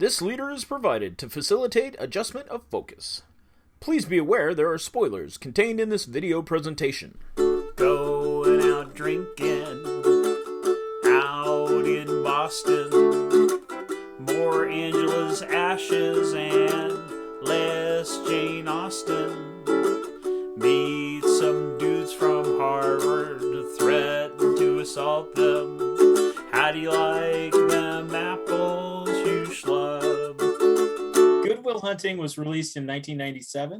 This leader is provided to facilitate adjustment of focus. Please be aware there are spoilers contained in this video presentation. Going out drinking, out in Boston. More Angela's ashes and less Jane Austen. Meet some dudes from Harvard, threaten to assault them. How do you like them apples, you schlub? Good Will Hunting was released in 1997.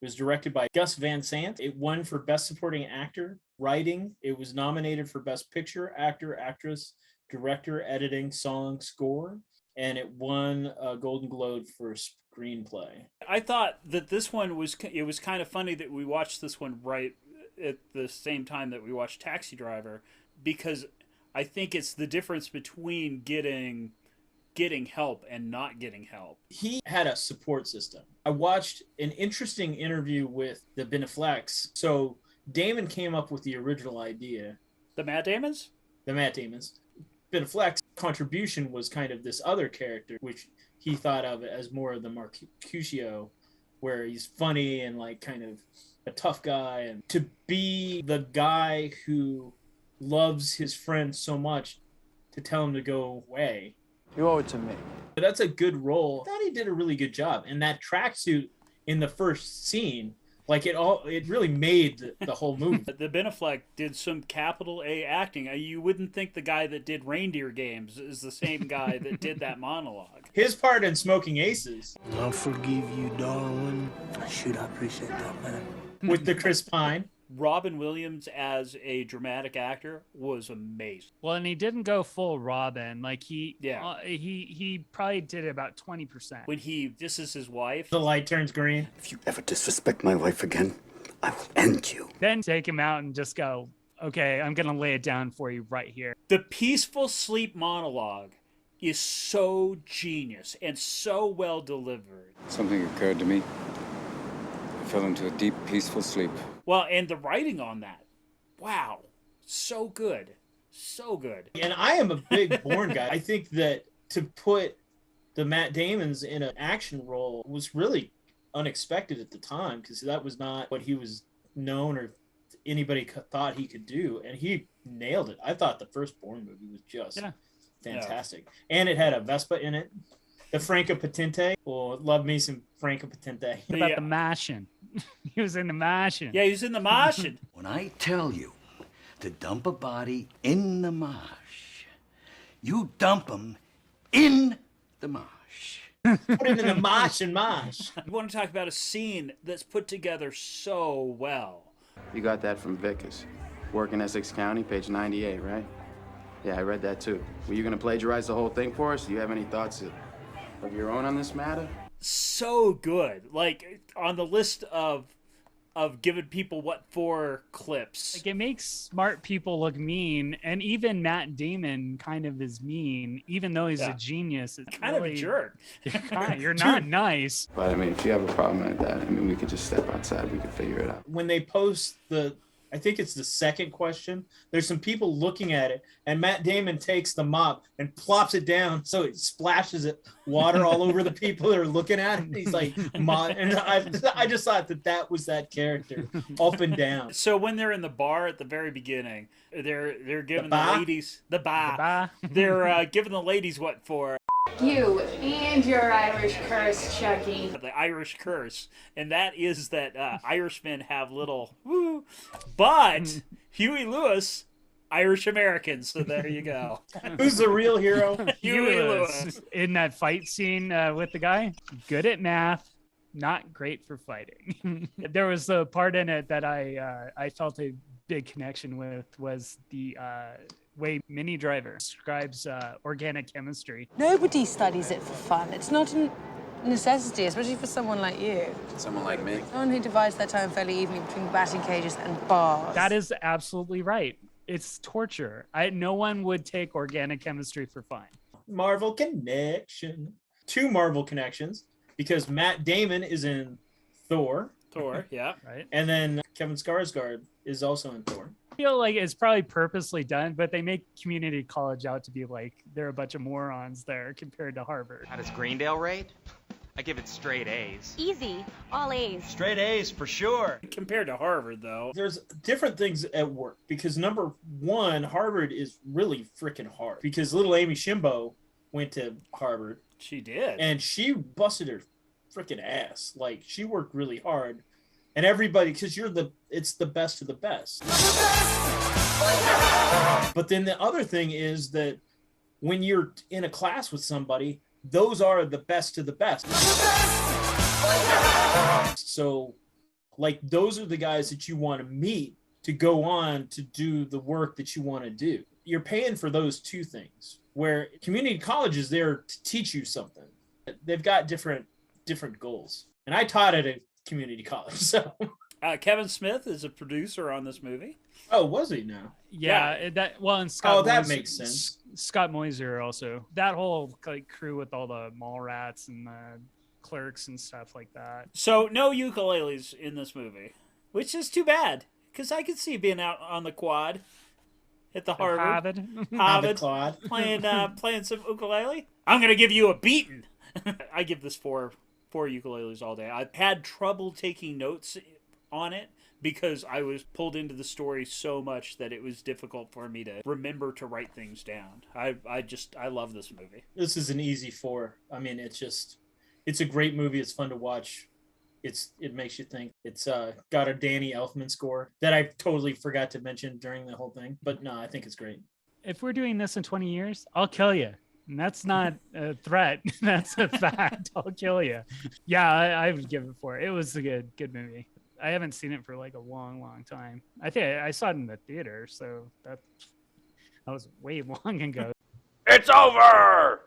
It was directed by Gus Van Sant. It won for Best Supporting Actor, Writing. It was nominated for Best Picture, Actor, Actress, Director, Editing, Song, Score. And it won a Golden Globe for Screenplay. I thought that this one was kind of funny that we watched this one right at the same time that we watched Taxi Driver, because I think it's the difference between getting help and not getting help. He had a support system. I watched an interesting interview with the Ben Afflecks. So Damon came up with the original idea. The Matt Damons? The Matt Damons. Ben Affleck's contribution was kind of this other character, which he thought of as more of the Mercutio, where he's funny and like kind of a tough guy. And to be the guy who loves his friend so much to tell him to go away. You owe it to me. That's a good role. I thought he did a really good job. And that tracksuit in the first scene, like it really made the whole movie. The Ben Affleck did some capital A acting. You wouldn't think the guy that did Reindeer Games is the same guy that did that monologue. His part in Smoking Aces. I'll forgive you, darling. Shoot, I appreciate that, man. With the Chris Pine. Robin Williams as a dramatic actor was amazing. Well, and he didn't go full Robin. Like he probably did about 20%. When this is his wife. The light turns green. If you ever disrespect my wife again, I will end you. Then take him out and just go, okay, I'm going to lay it down for you right here. The peaceful sleep monologue is so genius and so well delivered. Something occurred to me. I fell into a deep, peaceful sleep. Well, and the writing on that, wow, so good, so good. And I am a big Bourne guy. I think that to put the Matt Damons in an action role was really unexpected at the time, because that was not what he was known or anybody thought he could do, and he nailed it. I thought the first Bourne movie was just fantastic. Yeah. And it had a Vespa in it. The Franco Potente. Oh, love me some Franco Potente. What about the Martian? He was in the Martian. Yeah, he was in the Martian. When I tell you to dump a body in the marsh, you dump them in the marsh. Put it in the marsh and marsh. You want to talk about a scene that's put together so well. You got that from Vickers. Work in Essex County, page 98, right? Yeah, I read that too. Were you going to plagiarize the whole thing for us? Do you have any thoughts of your own on this matter? So good. Like, on the list of giving people what for clips. Like, it makes smart people look mean, and even Matt Damon kind of is mean, even though he's a genius. It's kind of a jerk. You're not nice. But I mean, if you have a problem like that, I mean, we could just step outside. We could figure it out. When they post I think it's the second question, there's some people looking at it, and Matt Damon takes the mop and plops it down so it splashes water all over the people that are looking at it. He's like, and I just thought that was that character, up and down. So when they're in the bar at the very beginning, they're giving the ladies the bar. They're giving the ladies what for. You and your Irish curse, Chucky. The Irish curse. And that is that Irishmen have little woo. But Huey Lewis, Irish American. So there you go. Who's the real hero? Huey Lewis. In that fight scene with the guy, good at math, not great for fighting. There was a part in it that I felt a big connection with, was the way Minnie Driver describes organic chemistry. Nobody studies it for fun. It's not a necessity, especially for someone like you. Someone like me? Someone who divides their time fairly evenly between batting cages and bars. That is absolutely right. It's torture. No one would take organic chemistry for fun. Marvel connection. 2 Marvel connections, because Matt Damon is in Thor. Thor, yeah. Right. And then Kevin Skarsgård is also in Thor. feel like it's probably purposely done, but they make community college out to be like they're a bunch of morons there compared to Harvard. How does Greendale rate? I give it straight A's. Easy. All A's. Straight A's for sure. Compared to Harvard, though. There's different things at work because number one, Harvard is really freaking hard because little Amy Shimbo went to Harvard. She did. And she busted her freaking ass. Like, she worked really hard. And everybody, because it's the best of the best. But then the other thing is that when you're in a class with somebody, those are the best of the best. So, like, those are the guys that you want to meet to go on to do the work that you want to do. You're paying for those two things, where community college is there to teach you something. They've got different goals. And I taught at a community college, so. Kevin Smith is a producer on this movie. Oh, was he now? Yeah, and Scott. Oh, that makes sense. Scott Moiser also. That whole like crew with all the mall rats and the clerks and stuff like that. So no ukuleles in this movie, which is too bad because I could see being out on the quad at the Harvard playing some ukulele. I'm gonna give you a beating. I give this four ukuleles all day. I've had trouble taking notes on it because I was pulled into the story so much that it was difficult for me to remember to write things down. I love this movie. This is an easy 4. I mean, it's a great movie. It's fun to watch. It makes you think. It's got a Danny Elfman score that I totally forgot to mention during the whole thing. But no, I think it's great. If we're doing this in 20 years, I'll kill you. And that's not a threat. That's a fact. I'll kill you. Yeah, I would give it 4. It was a good movie. I haven't seen it for like a long time. I think I saw it in the theater, so that was way long ago. It's over!